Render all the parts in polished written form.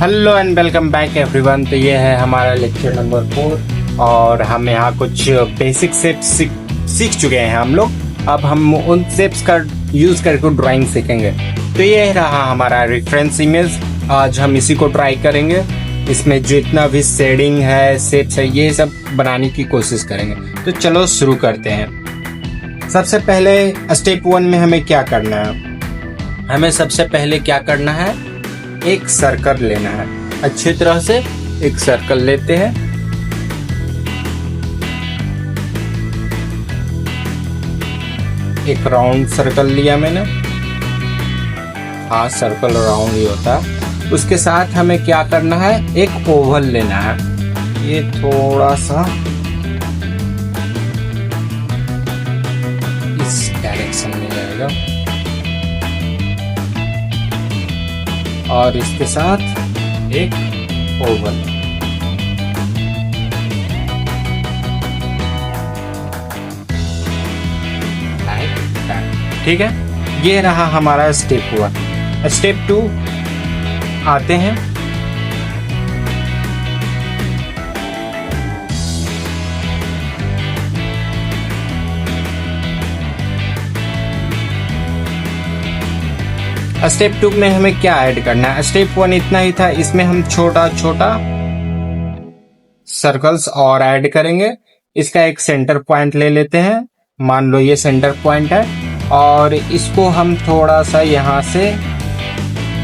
Hello and welcome back everyone. तो ये है हमारा लेक्चर नंबर 4 और हम यहाँ कुछ बेसिक शेप्स सीख चुके हैं हम लोग। अब हम उन शेप्स का यूज करके ड्राइंग सीखेंगे। तो ये रहा हमारा रेफरेंस इमेज। आज हम इसी को ट्राई करेंगे। इसमें जितना भी शेडिंग है, शेप्स है, ये सब बनाने की कोशिश करेंगे। तो चलो शुरू करते हैं। सबसे पहले स्टेप 1 में हमें क्या करना है? हमें सबसे पहले क्या करना है? एक सर्कल लेना है। अच्छी तरह से एक सर्कल लेते हैं। एक राउंड सर्कल लिया मैंने। हाँ, सर्कल राउंड ही होता है। उसके साथ हमें क्या करना है? एक ओवल लेना है। ये थोड़ा सा इस डायरेक्शन में जाएगा और इसके साथ एक ओवल। ठीक है, ये रहा हमारा स्टेप 1। स्टेप 2 आते हैं। स्टेप 2 में हमें क्या ऐड करना है? स्टेप 1 इतना ही था। इसमें हम छोटा छोटा सर्कल्स और ऐड करेंगे। इसका एक सेंटर पॉइंट ले लेते हैं। मान लो ये सेंटर पॉइंट है और इसको हम थोड़ा सा यहाँ से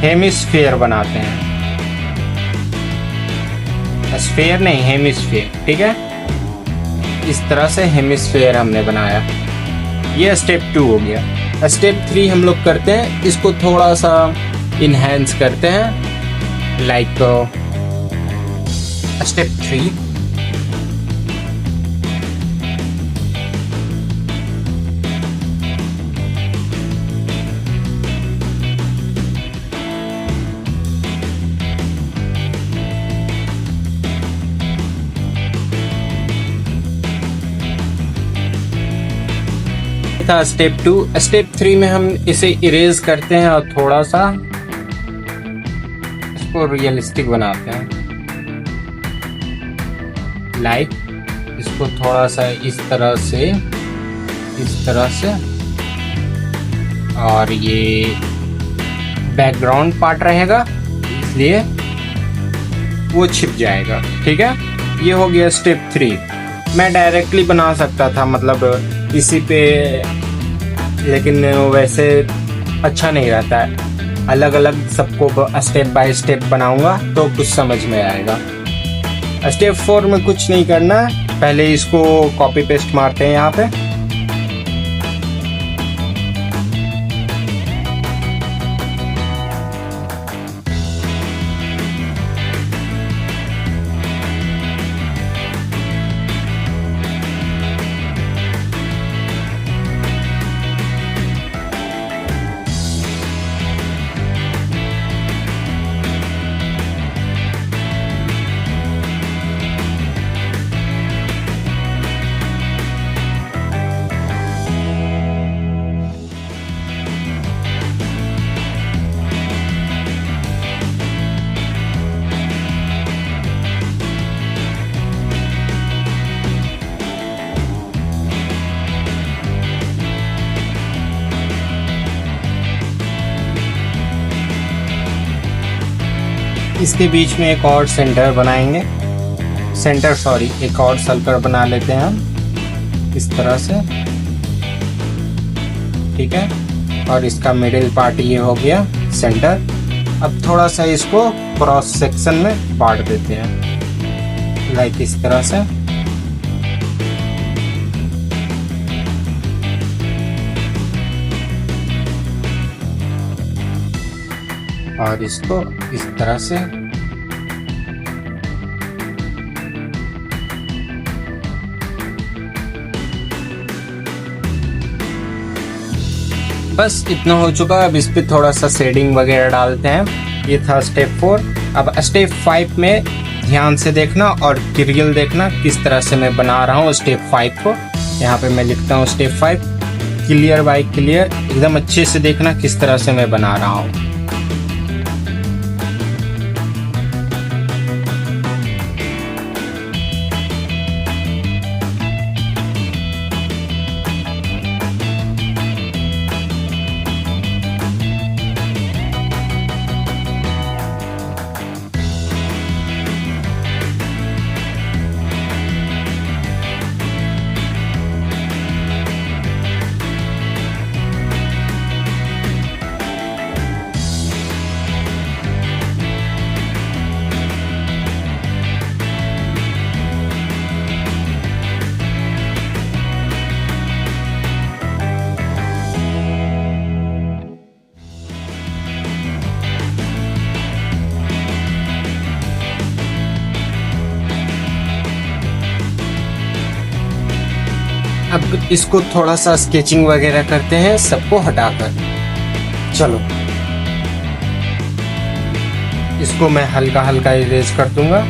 हेमिस्फीयर बनाते हैं। स्फीयर नहीं, हेमिस्फीयर। ठीक है, इस तरह से हेमिस्फीयर हमने बनाया। ये स्टेप 2 हो गया। स्टेप 3 हम लोग करते हैं, इसको थोड़ा सा इनहेंस करते हैं। लाइक स्टेप 3 था स्टेप 2। स्टेप 3 में हम इसे इरेज करते हैं और थोड़ा सा इसको रियलिस्टिक बनाते हैं। लाइक इसको थोड़ा सा इस तरह से और ये बैकग्राउंड पार्ट रहेगा, इसलिए वो छिप जाएगा। ठीक है, ये हो गया स्टेप 3। मैं डायरेक्टली बना सकता था, मतलब इसी पे, लेकिन वैसे अच्छा नहीं रहता है। अलग अलग सबको स्टेप बाय स्टेप बनाऊंगा तो कुछ समझ में आएगा। स्टेप 4 में कुछ नहीं करना है। पहले इसको कॉपी पेस्ट मारते हैं यहाँ पे। इसके बीच में एक और सेंटर बनाएंगे। एक और सर्कल बना लेते हैं हम इस तरह से। ठीक है, और इसका मिडिल पार्ट ये हो गया सेंटर। अब थोड़ा सा इसको क्रॉस सेक्शन में बांट देते हैं, लाइक इस तरह से। और इसको इस तरह से बस इतना हो चुका। अब इस पे थोड़ा सा शेडिंग वगैरह डालते हैं। ये था स्टेप 4। अब स्टेप 5 में ध्यान से देखना और ट्यूटोरियल देखना किस तरह से मैं बना रहा हूँ स्टेप 5 को। यहाँ पे मैं लिखता हूँ स्टेप 5, क्लियर बाय क्लियर। एकदम अच्छे से देखना किस तरह से मैं बना रहा हूँ। अब इसको थोड़ा सा स्केचिंग वगैरह करते हैं सबको हटाकर। चलो इसको मैं हल्का हल्का इरेज कर दूंगा।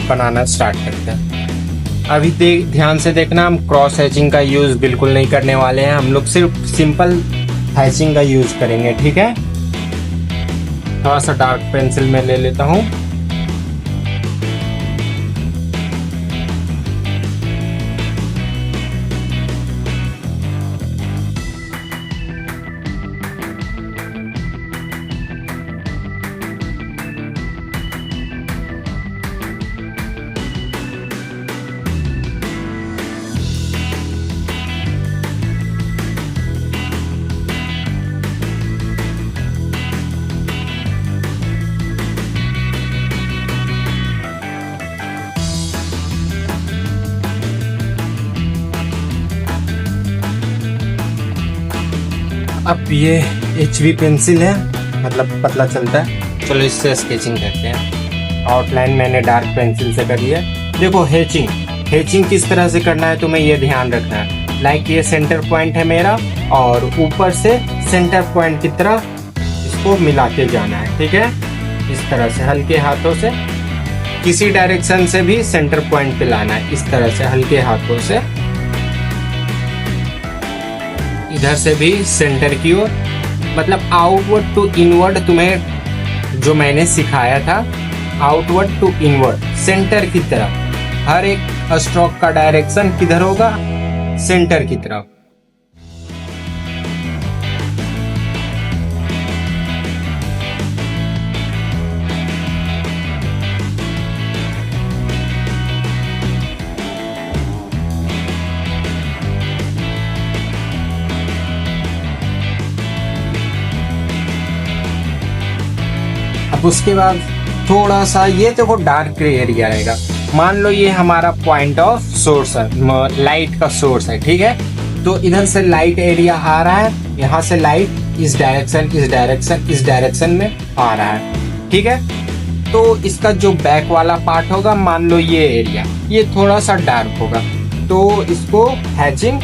बनाना स्टार्ट करते हैं। अभी ध्यान से देखना, हम क्रॉस हैचिंग का यूज बिल्कुल नहीं करने वाले हैं, हम लोग सिर्फ सिंपल हैचिंग का यूज करेंगे, ठीक है। थोड़ा सा डार्क पेंसिल में ले लेता हूँ। अब ये HB पेंसिल है, मतलब पतला चलता है। चलो इससे स्केचिंग करते हैं। आउटलाइन मैंने डार्क पेंसिल से करी है। देखो हैचिंग किस तरह से करना है तुम्हें ये ध्यान रखना है। लाइक ये सेंटर पॉइंट है मेरा और ऊपर से सेंटर पॉइंट की तरह इसको मिलाते जाना है, ठीक है। इस तरह से हल्के हाथों से, किसी डायरेक्शन से भी सेंटर पॉइंट पे लाना है। इस तरह से हल्के हाथों से, इधर से भी सेंटर की ओर, मतलब आउटवर्ड टू इनवर्ड तुम्हें जो मैंने सिखाया था, आउटवर्ड टू इनवर्ड, सेंटर की तरफ। हर एक स्ट्रोक का डायरेक्शन किधर होगा? सेंटर की तरफ। अब उसके बाद थोड़ा सा ये देखो डार्क एरिया रहेगा। मान लो ये हमारा पॉइंट ऑफ सोर्स है, लाइट का सोर्स है, ठीक है। तो इधर से लाइट एरिया आ रहा है, यहाँ से लाइट इस डायरेक्शन में आ रहा है, ठीक है। तो इसका जो बैक वाला पार्ट होगा, मान लो ये एरिया, ये थोड़ा सा डार्क होगा। तो इसको हैचिंग,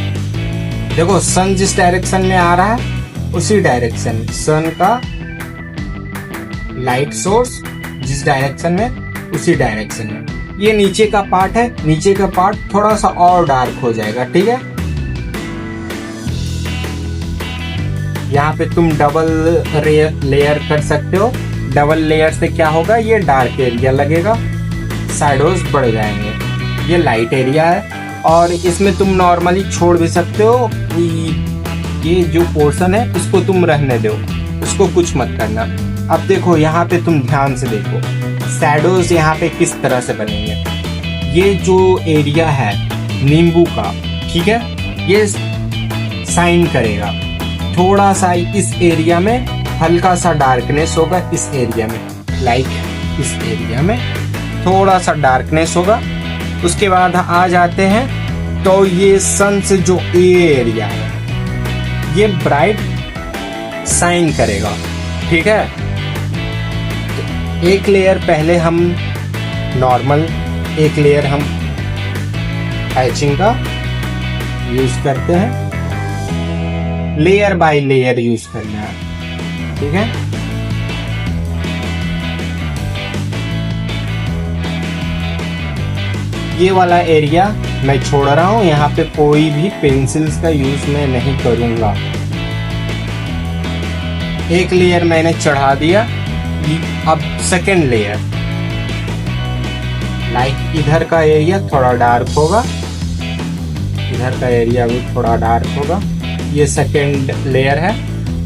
देखो सन जिस डायरेक्शन में आ रहा है उसी डायरेक्शन में, सन का लाइट सोर्स जिस डायरेक्शन में उसी डायरेक्शन में। ये नीचे का पार्ट है, नीचे का पार्ट थोड़ा सा और डार्क हो जाएगा, ठीक है। यहाँ पे तुम डबल लेयर कर सकते हो। डबल लेयर से क्या होगा, ये डार्क एरिया लगेगा, शैडोज बढ़ जाएंगे। ये लाइट एरिया है और इसमें तुम नॉर्मली छोड़ भी सकते हो। ये जो पोर्शन है इसको तुम रहने दो, उसको कुछ मत करना। अब देखो यहाँ पे तुम ध्यान से देखो, शैडोज यहाँ पे किस तरह से बनेंगे। ये जो एरिया है नींबू का, ठीक है, ये शाइन करेगा। थोड़ा सा इस एरिया में हल्का सा डार्कनेस होगा, इस एरिया में, लाइक इस एरिया में थोड़ा सा डार्कनेस होगा। उसके बाद आ जाते हैं तो ये सन से जो ये एरिया है ये ब्राइट शाइन करेगा, ठीक है। एक लेयर पहले हम नॉर्मल, एक लेयर हम हैचिंग का यूज करते हैं। लेयर बाय लेयर यूज करना है, ठीक है। ये वाला एरिया मैं छोड़ रहा हूं, यहाँ पे कोई भी पेंसिल्स का यूज मैं नहीं करूंगा। एक लेयर मैंने चढ़ा दिया। अब सेकेंड लेयर, लाइक इधर का एरिया थोड़ा डार्क होगा, इधर का एरिया भी थोड़ा डार्क होगा। ये सेकेंड लेयर है।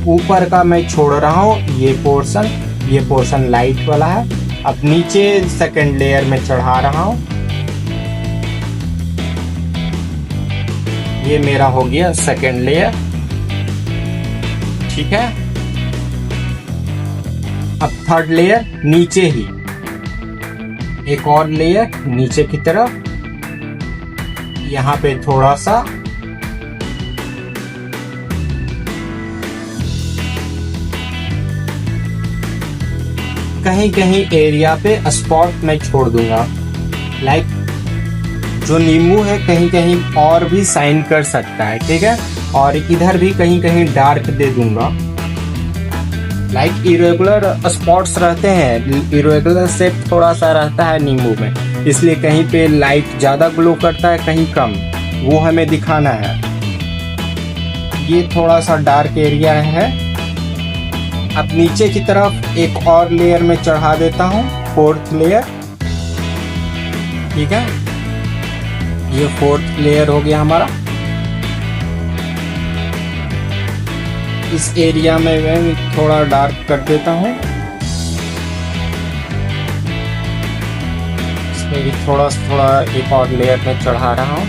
ऊपर का मैं छोड़ रहा हूँ, ये पोर्शन लाइट वाला है। अब नीचे सेकेंड लेयर में चढ़ा रहा हूँ। ये मेरा हो गया सेकेंड लेयर, ठीक है। अब थर्ड लेयर नीचे ही, एक और लेयर नीचे की तरफ, यहाँ पे थोड़ा सा कहीं कहीं एरिया पे स्पॉट मैं छोड़ दूंगा। लाइक जो नींबू है कहीं कहीं और भी शाइन कर सकता है, ठीक है। और इधर भी कहीं कहीं डार्क दे दूंगा। लाइक इरेगुलर स्पॉट्स रहते हैं, इरेगुलर शेप थोड़ा सा रहता है नींबू में, इसलिए कहीं पे लाइट ज़्यादा ग्लो करता है, कहीं कम, वो हमें दिखाना है। ये थोड़ा सा डार्क एरिया है। अब नीचे की तरफ एक और लेयर में चढ़ा देता हूँ, 4th लेयर, ठीक है। ये 4th लेयर हो गया हमारा। इस एरिया में मैं थोड़ा डार्क कर देता हूँ। इसमें भी थोड़ा थोड़ा एक और लेयर में चढ़ा रहा हूँ।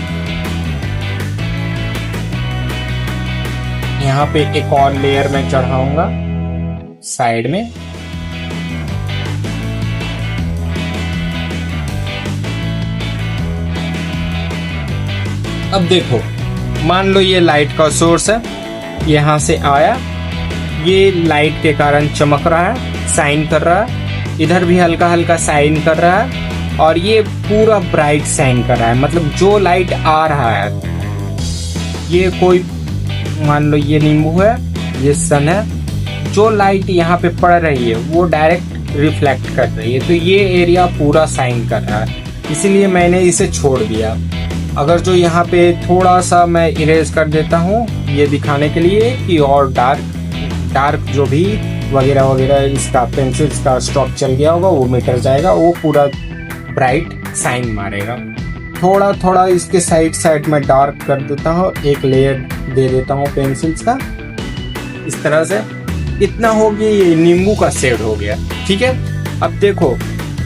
यहाँ पे एक और लेयर में चढ़ाऊंगा साइड में। अब देखो, मान लो ये लाइट का सोर्स है, यहाँ से आया, ये लाइट के कारण चमक रहा है, शाइन कर रहा है, इधर भी हल्का हल्का शाइन कर रहा है, और ये पूरा ब्राइट शाइन कर रहा है। मतलब जो लाइट आ रहा है, ये कोई मान लो ये नींबू है, ये सन है, जो लाइट यहाँ पे पड़ रही है वो डायरेक्ट रिफ्लेक्ट कर रही है, तो ये एरिया पूरा शाइन कर रहा है, इसीलिए मैंने इसे छोड़ दिया। अगर जो यहाँ पे थोड़ा सा मैं इरेज कर देता हूँ, ये दिखाने के लिए कि और डार्क जो भी वगैरह वगैरह इसका पेंसिल का स्टॉक चल गया होगा वो मिट जाएगा, वो पूरा ब्राइट शाइन मारेगा। थोड़ा थोड़ा इसके साइड में डार्क कर देता हूँ, एक लेयर दे देता हूँ पेंसिल्स का, इस तरह से। इतना हो गया, ये नींबू का शेड हो गया, ठीक है। अब देखो,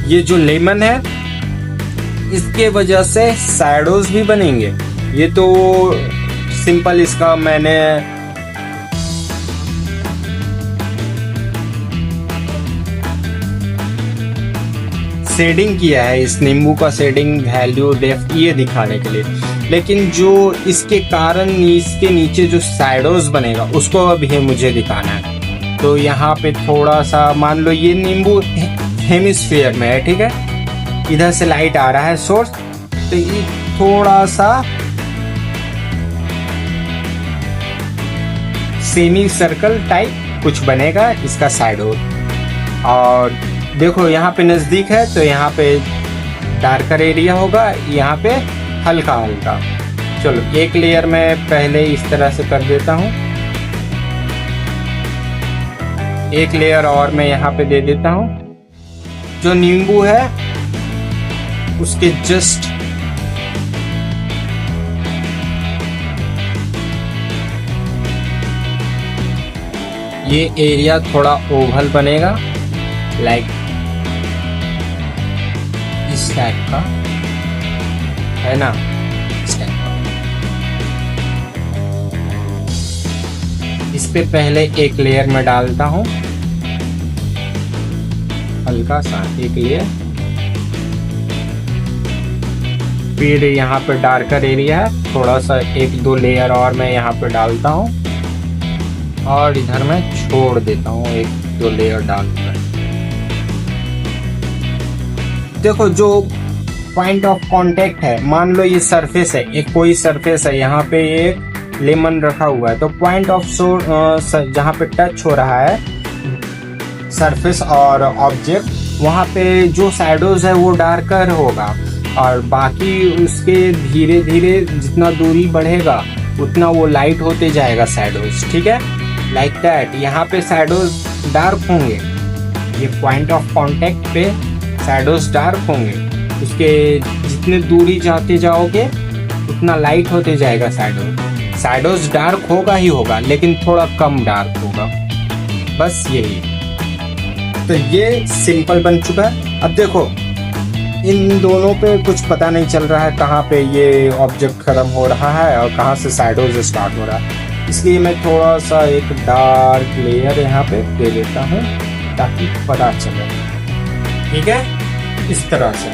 ये जो लेमन है, इसके वजह से शैडोज भी बनेंगे। ये तो सिंपल इसका मैंने शेडिंग किया है, इस नींबू का शेडिंग, वैल्यू, डेप्थ, ये दिखाने के लिए। लेकिन जो इसके कारण इसके नीचे जो शैडोज बनेगा उसको अभी मुझे दिखाना है। तो यहाँ पे थोड़ा सा मान लो ये नींबू हेमिस्फीयर में है, ठीक है। इधर से लाइट आ रहा है सोर्स, तो ये थोड़ा सा सेमी सर्कल टाइप कुछ बनेगा इसका शैडो। और देखो यहाँ पे नजदीक है तो यहाँ पे डार्कर एरिया होगा, यहाँ पे हल्का हल्का। चलो एक लेयर में पहले इस तरह से कर देता हूँ, एक लेयर और मैं यहाँ पे दे देता हूँ। जो नींबू है उसके जस्ट ये एरिया थोड़ा ओवल बनेगा, लाइक इस टाइप का, है ना, इस टाइप का। इस पे पहले एक लेयर में डालता हूँ, हल्का सा एक लेयर। फिर यहाँ पे डार्कर एरिया है, थोड़ा सा 1-2 लेयर और मैं यहाँ पे डालता हूँ, और इधर मैं छोड़ देता हूँ 1-2 लेयर डालकर। देखो जो पॉइंट ऑफ कांटेक्ट है, मान लो ये सरफेस है, एक कोई सरफेस है, यहाँ पे एक लेमन रखा हुआ है, तो पॉइंट ऑफ जहाँ पे टच हो रहा है सरफेस और ऑब्जेक्ट, वहाँ पे जो शैडोज है वो डार्कर होगा, और बाकी उसके धीरे धीरे जितना दूरी बढ़ेगा उतना वो लाइट होते जाएगा शैडोज, ठीक है, लाइक दैट। यहाँ पे शैडोज डार्क होंगे, ये पॉइंट ऑफ कांटेक्ट पे शैडोज डार्क होंगे, उसके जितने दूरी जाते जाओगे उतना लाइट होते जाएगा शैडोज डार्क होगा ही होगा, लेकिन थोड़ा कम डार्क होगा, बस यही। तो ये सिंपल बन चुका है। अब देखो इन दोनों पे कुछ पता नहीं चल रहा है कहाँ पे ये ऑब्जेक्ट खत्म हो रहा है और कहाँ से शैडोज स्टार्ट हो रहा है, इसलिए मैं थोड़ा सा एक डार्क लेयर यहाँ पे दे देता हूँ ताकि पता चले, ठीक है, इस तरह से।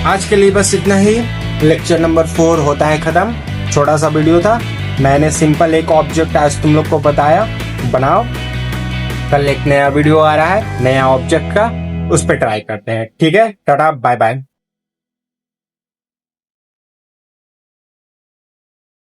आज के लिए बस इतना ही। लेक्चर नंबर 4 होता है खत्म। छोटा सा वीडियो था, मैंने सिंपल एक ऑब्जेक्ट आज तुम लोग को बताया, बनाओ कल एक नया वीडियो आ रहा है नया ऑब्जेक्ट का, उस पर ट्राई करते हैं। ठीक है, टाटा बाय बाय।